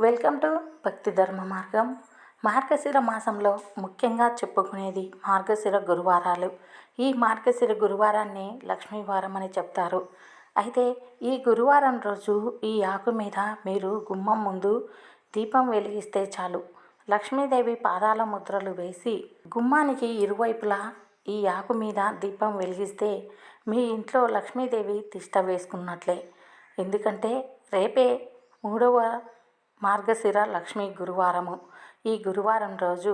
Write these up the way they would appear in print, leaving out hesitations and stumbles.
Welcome to భక్తి ధర్మ మార్గం. మార్గశిర మాసంలో ముఖ్యంగా చెప్పుకునేది మార్గశిర గురువారాలు. ఈ మార్గశిర గురువారాన్ని లక్ష్మీవారం అని చెప్తారు. అయితే ఈ గురువారం రోజు ఈ ఆకు మీద మీరు గుమ్మం ముందు దీపం వెలిగిస్తే చాలు. లక్ష్మీదేవి పాదాల ముద్రలు వేసి గుమ్మానికి ఇరువైపులా ఈ ఆకు మీద దీపం వెలిగిస్తే మీ ఇంట్లో లక్ష్మీదేవి తిష్ట వేసుకున్నట్లే. ఎందుకంటే రేపే 3వ మార్గశిర లక్ష్మీ గురువారము. ఈ గురువారం రోజు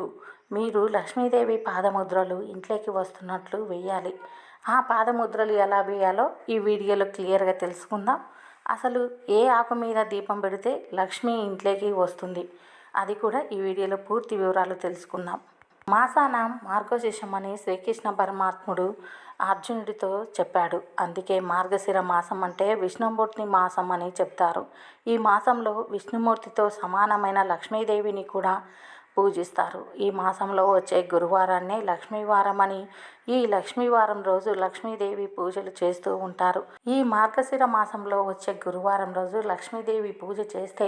మీరు లక్ష్మీదేవి పాదముద్రలు ఇంట్లోకి వస్తున్నట్లు వేయాలి. ఆ పాదముద్రలు ఎలా వేయాలో ఈ వీడియోలో క్లియర్గా తెలుసుకుందాం. అసలు ఏ ఆకు మీద దీపం పెడితే లక్ష్మి ఇంట్లోకి వస్తుంది అది కూడా ఈ వీడియోలో పూర్తి వివరాలు తెలుసుకుందాం. మాసాన మార్గశీర్షమని శ్రీకృష్ణ పరమాత్ముడు అర్జునుడితో చెప్పాడు. అందుకే మార్గశిర మాసం అంటే విష్ణుమూర్తి మాసం అని చెప్తారు. ఈ మాసంలో విష్ణుమూర్తితో సమానమైన లక్ష్మీదేవిని కూడా పూజిస్తారు. ఈ మాసంలో వచ్చే గురువారాన్ని లక్ష్మీవారం అని, ఈ లక్ష్మీవారం రోజు లక్ష్మీదేవి పూజలు చేస్తూ ఉంటారు. ఈ మార్గశిర మాసంలో వచ్చే గురువారం రోజు లక్ష్మీదేవి పూజ చేస్తే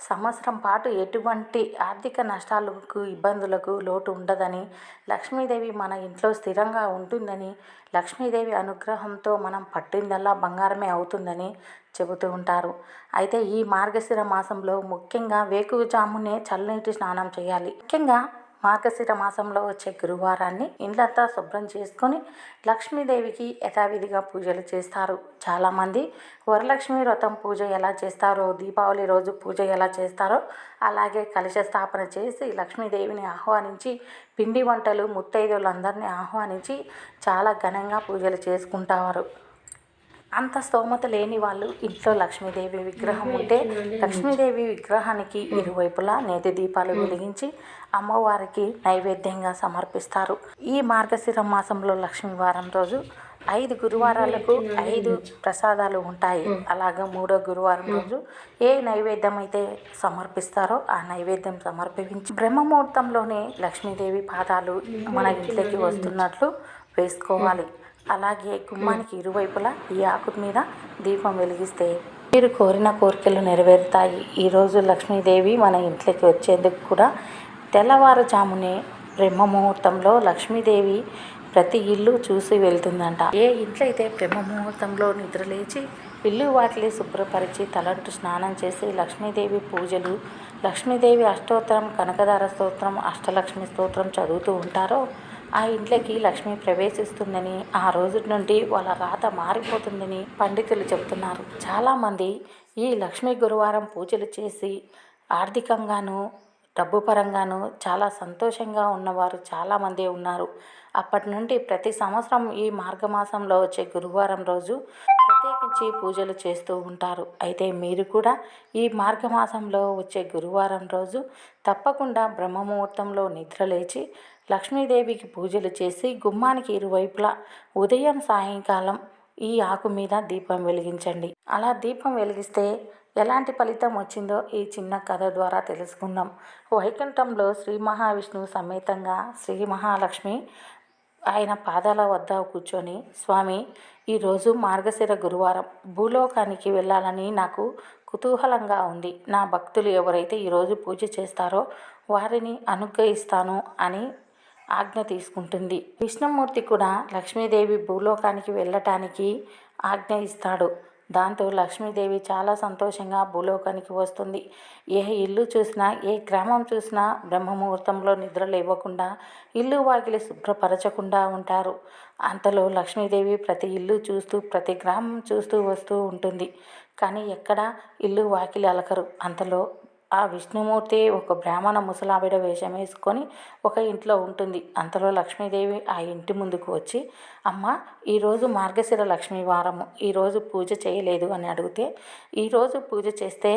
సంవత్సరం పాటు ఎటువంటి ఆర్థిక నష్టాలకు, ఇబ్బందులకు లోటు ఉండదని, లక్ష్మీదేవి మన ఇంట్లో స్థిరంగా ఉంటుందని, లక్ష్మీదేవి అనుగ్రహంతో మనం పట్టిందల్లా బంగారమే అవుతుందని చెబుతూ ఉంటారు. అయితే ఈ మార్గశిర మాసంలో ముఖ్యంగా వేకువజామునే చల్లనీటి స్నానం చేయాలి. ముఖ్యంగా మార్గశిర మాసంలో వచ్చే గురువారాన్ని ఇండ్లంతా శుభ్రం చేసుకొని లక్ష్మీదేవికి యథావిధిగా పూజలు చేస్తారు. చాలామంది వరలక్ష్మి వ్రతం పూజ ఎలా చేస్తారో, దీపావళి రోజు పూజ ఎలా చేస్తారో అలాగే కలశ స్థాపన చేసి లక్ష్మీదేవిని ఆహ్వానించి పిండి వంటలు ముత్తైదువులందరినీ ఆహ్వానించి చాలా ఘనంగా పూజలు చేసుకుంటారు. అంత స్తోమత లేని వాళ్ళు ఇంట్లో లక్ష్మీదేవి విగ్రహం ఉంటే లక్ష్మీదేవి విగ్రహానికి ఇరువైపులా నేతి దీపాలు వెలిగించి అమ్మవారికి నైవేద్యంగా సమర్పిస్తారు. ఈ మార్గశిర మాసంలో లక్ష్మీవారం రోజు 5 గురువారాలకు 5 ప్రసాదాలు ఉంటాయి. అలాగే 3వ గురువారం రోజు ఏ నైవేద్యం అయితే సమర్పిస్తారో ఆ నైవేద్యం సమర్పించి బ్రహ్మముహూర్తంలోనే లక్ష్మీదేవి పాదాలు మన ఇంట్లోకి వస్తున్నట్లు వేసుకోవాలి. అలాగే గుమ్మానికి ఇరువైపులా ఈ ఆకు మీద దీపం వెలిగిస్తే మీరు కోరిన కోరికలు నెరవేరుతాయి. ఈరోజు లక్ష్మీదేవి మన ఇంట్లోకి వచ్చేందుకు కూడా తెల్లవారుజామునే బ్రహ్మముహూర్తంలో లక్ష్మీదేవి ప్రతి ఇల్లు చూసి వెళ్తుందంట. ఏ ఇంట్లో అయితే బ్రహ్మముహూర్తంలో నిద్రలేచి ఇల్లు వాకిలి శుభ్రపరిచి తలంటు స్నానం చేసి లక్ష్మీదేవి పూజలు, లక్ష్మీదేవి అష్టోత్తరం, కనకదార స్తోత్రం, అష్టలక్ష్మి స్తోత్రం చదువుతూ ఉంటారో ఆ ఇంట్లోకి లక్ష్మి ప్రవేశిస్తుందని, ఆ రోజు నుండి వాళ్ళ రాత మారిపోతుందని పండితులు చెప్తున్నారు. చాలామంది ఈ లక్ష్మీ గురువారం పూజలు చేసి ఆర్థికంగాను, డబ్బు పరంగాను చాలా సంతోషంగా ఉన్నవారు చాలామంది ఉన్నారు. అప్పటి నుండి ప్రతి సంవత్సరం ఈ మార్గమాసంలో వచ్చే గురువారం రోజు ప్రత్యేకించి పూజలు చేస్తూ ఉంటారు. అయితే మీరు కూడా ఈ మార్గమాసంలో వచ్చే గురువారం రోజు తప్పకుండా బ్రహ్మముహూర్తంలో నిద్రలేచి లక్ష్మీదేవికి పూజలు చేసి గుమ్మానికి ఇరువైపులా ఉదయం సాయంకాలం ఈ ఆకు మీద దీపం వెలిగించండి. అలా దీపం వెలిగిస్తే ఎలాంటి ఫలితం వచ్చిందో ఈ చిన్న కథ ద్వారా తెలుసుకుందాం. వైకుంఠంలో శ్రీ మహావిష్ణువు సమేతంగా శ్రీ మహాలక్ష్మి ఆయన పాదాల వద్ద కూర్చొని, స్వామి, ఈరోజు మార్గశిర గురువారం భూలోకానికి వెళ్ళాలని నాకు కుతూహలంగా ఉంది. నా భక్తులు ఎవరైతే ఈరోజు పూజ చేస్తారో వారిని అనుగ్రహిస్తాను అని ఆజ్ఞ తీసుకుంటుంది. విష్ణుమూర్తి కూడా లక్ష్మీదేవి భూలోకానికి వెళ్ళటానికి ఆజ్ఞ ఇస్తాడు. దాంతో లక్ష్మీదేవి చాలా సంతోషంగా భూలోకానికి వస్తుంది. ఏ ఇల్లు చూసినా, ఏ గ్రామం చూసినా బ్రహ్మముహూర్తంలో నిద్రలు ఇవ్వకుండా, ఇల్లు వాకిలి శుభ్రపరచకుండా ఉంటారు. అంతలో లక్ష్మీదేవి ప్రతి ఇల్లు చూస్తూ, ప్రతి గ్రామం చూస్తూ వస్తూ ఉంటుంది. కానీ ఎక్కడ ఇల్లు వాకిలి అలకరు. అంతలో ఆ విష్ణుమూర్తి ఒక బ్రాహ్మణ ముసలావిడ వేషం వేసుకొని ఒక ఇంట్లో ఉంటుంది. అంతలో లక్ష్మీదేవి ఆ ఇంటి ముందుకు వచ్చి, అమ్మ, ఈరోజు మార్గశిర లక్ష్మీ వారము, ఈరోజు పూజ చేయలేదు అని అడిగితే, ఈరోజు పూజ చేస్తే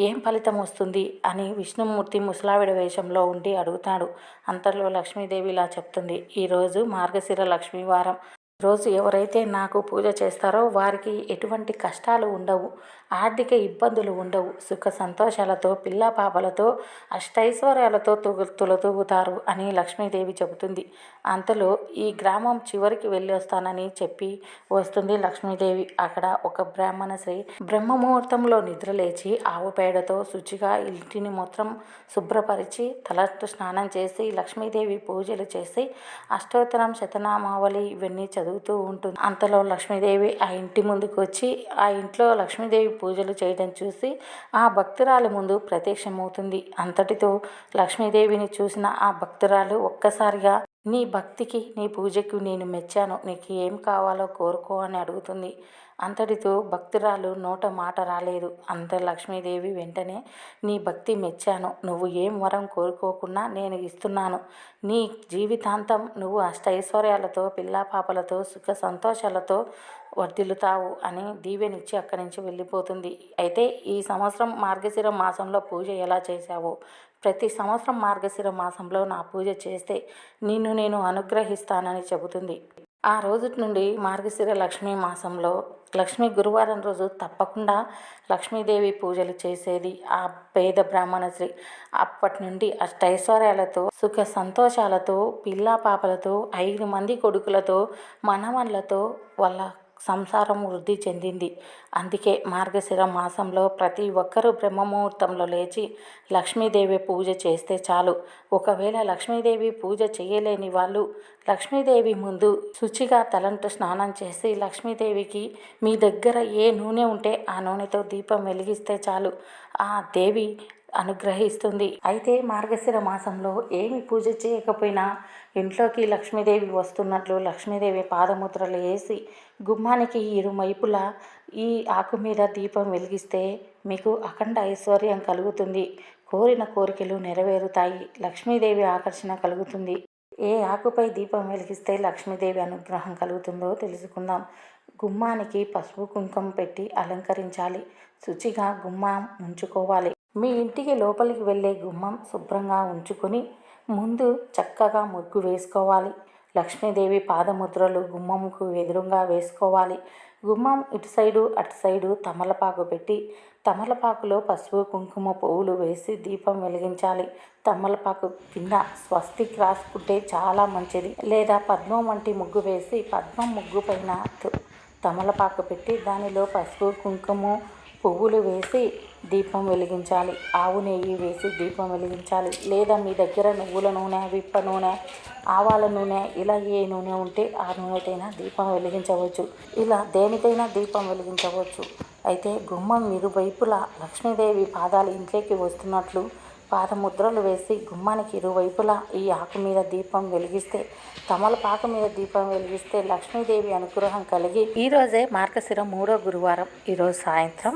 ఏం ఫలితం వస్తుంది అని విష్ణుమూర్తి ముసలావిడ వేషంలో ఉండి అడుగుతాడు. అంతలో లక్ష్మీదేవి ఇలా చెప్తుంది, ఈరోజు మార్గశిర లక్ష్మీ వారం, రోజు ఎవరైతే నాకు పూజ చేస్తారో వారికి ఎటువంటి కష్టాలు ఉండవు, ఆర్థిక ఇబ్బందులు ఉండవు, సుఖ సంతోషాలతో పిల్ల పాపలతో అష్టైశ్వర్యాలతో తులతూగుతారు అని లక్ష్మీదేవి చెబుతుంది. అంతలో ఈ గ్రామం చివరికి వెళ్ళి వస్తానని చెప్పి వస్తుంది లక్ష్మీదేవి. అక్కడ ఒక బ్రాహ్మణ స్త్రీ బ్రహ్మముహూర్తంలో నిద్రలేచి ఆవు పేడతో శుచిగా ఇంటిని మొత్తం శుభ్రపరిచి తలంటు స్నానం చేసి లక్ష్మీదేవి పూజలు చేసి అష్టోత్తరం శతనామావళి ఇవన్నీ చదువుతూ ఉంటుంది. అంతలో లక్ష్మీదేవి ఆ ఇంటి ముందుకు వచ్చి ఆ ఇంట్లో లక్ష్మీదేవి పూజలు చేయడం చూసి ఆ భక్తురాలి ముందు ప్రత్యక్షమవుతుంది. అంతటితో లక్ష్మీదేవిని చూసిన ఆ భక్తురాలు ఒక్కసారిగా నీ భక్తికి నీ పూజకు నేను మెచ్చాను, నీకు ఏం కావాలో కోరుకో అని అడుగుతుంది. అంతటితో భక్తురాలు నోట మాట రాలేదు. అంత లక్ష్మీదేవి వెంటనే నీ భక్తి మెచ్చాను, నువ్వు ఏం వరం కోరుకోకున్నా నేను ఇస్తున్నాను, నీ జీవితాంతం నువ్వు అష్టైశ్వర్యాలతో పిల్లా పాపలతో సుఖ సంతోషాలతో వర్ధిల్లుతావు అని దీవెనిచ్చి అక్కడి నుంచి వెళ్ళిపోతుంది. అయితే ఈ సంవత్సరం మార్గశిర మాసంలో పూజ ఎలా చేశావో, ప్రతి సంవత్సరం మార్గశిర మాసంలో నా పూజ చేస్తే నిన్ను నేను అనుగ్రహిస్తానని చెబుతుంది. ఆ రోజు నుండి మార్గశిర లక్ష్మీ మాసంలో లక్ష్మీ గురువారం రోజు తప్పకుండా లక్ష్మీదేవి పూజలు చేసేది ఆ పేద బ్రాహ్మణ స్త్రీ. అప్పటి నుండి అష్టైశ్వర్యాలతో సుఖ సంతోషాలతో పిల్లా పాపలతో 5 మంది కొడుకులతో మనవళ్ళతో వాళ్ళ సంసారం వృద్ధి చెందింది. అందుకే మార్గశిర మాసంలో ప్రతి ఒక్కరూ బ్రహ్మముహూర్తంలో లేచి లక్ష్మీదేవి పూజ చేస్తే చాలు. ఒకవేళ లక్ష్మీదేవి పూజ చేయలేని వాళ్ళు లక్ష్మీదేవి ముందు శుచిగా తలంటు స్నానం చేసి లక్ష్మీదేవికి మీ దగ్గర ఏ నూనె ఉంటే ఆ నూనెతో దీపం వెలిగిస్తే చాలు, ఆ దేవి అనుగ్రహిస్తుంది. అయితే మార్గశిర మాసంలో ఏమి పూజ చేయకపోయినా ఇంట్లోకి లక్ష్మీదేవి వస్తున్నట్లు లక్ష్మీదేవి పాదముద్రలు వేసి గుమ్మానికి ఇరువైపులా ఈ ఆకు మీద దీపం వెలిగిస్తే మీకు అఖండ ఐశ్వర్యం కలుగుతుంది, కోరిన కోరికలు నెరవేరుతాయి, లక్ష్మీదేవి ఆకర్షణ కలుగుతుంది. ఏ ఆకుపై దీపం వెలిగిస్తే లక్ష్మీదేవి అనుగ్రహం కలుగుతుందో తెలుసుకుందాం. గుమ్మానికి పసుపు కుంకుమ పెట్టి అలంకరించాలి, శుచిగా గుమ్మం ఉంచుకోవాలి. మీ ఇంటికి లోపలికి వెళ్ళే గుమ్మం శుభ్రంగా ఉంచుకొని ముందు చక్కగా ముగ్గు వేసుకోవాలి. లక్ష్మీదేవి పాదముద్రలు గుమ్మంకు ఎదురుగా వేసుకోవాలి. గుమ్మం ఇటు సైడు అటు సైడు తమలపాకు పెట్టి తమలపాకులో పసుపు కుంకుమ పువ్వులు వేసి దీపం వెలిగించాలి. తమలపాకు కింద స్వస్తిక్ రాసుకుంటే చాలా మంచిది. లేదా పద్మం వంటి ముగ్గు వేసి పద్మం ముగ్గు పైన తమలపాకు పెట్టి దానిలో పసుపు కుంకుమ పువ్వులు వేసి దీపం వెలిగించాలి. ఆవు నెయ్యి వేసి దీపం వెలిగించాలి. లేదా మీ దగ్గర నువ్వుల నూనె, విప్ప నూనె, ఆవాల నూనె ఇలా ఏ నూనె ఉంటే ఆ నూనెతైనా దీపం వెలిగించవచ్చు. ఇలా దేనికైనా దీపం వెలిగించవచ్చు. అయితే గుమ్మం ఇరువైపులా లక్ష్మీదేవి పాదాలు ఇంట్లోకి వస్తున్నట్లు పాదముద్రలు వేసి గుమ్మానికి ఇరువైపులా ఈ ఆకు మీద దీపం వెలిగిస్తే, తమలపాకు మీద దీపం వెలిగిస్తే లక్ష్మీదేవి అనుగ్రహం కలిగి ఈరోజే మార్గశిర 3వ గురువారం ఈరోజు సాయంత్రం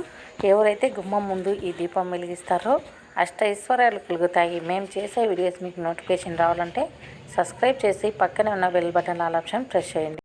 ఎవరైతే గుమ్మం ముందు ఈ దీపం వెలిగిస్తారో అష్టైశ్వర్యాలు కలుగుతాయి. మేము చేసే వీడియోస్ మీకు నోటిఫికేషన్ రావాలంటే సబ్స్క్రైబ్ చేసి పక్కనే ఉన్న bell button all option press చేయండి.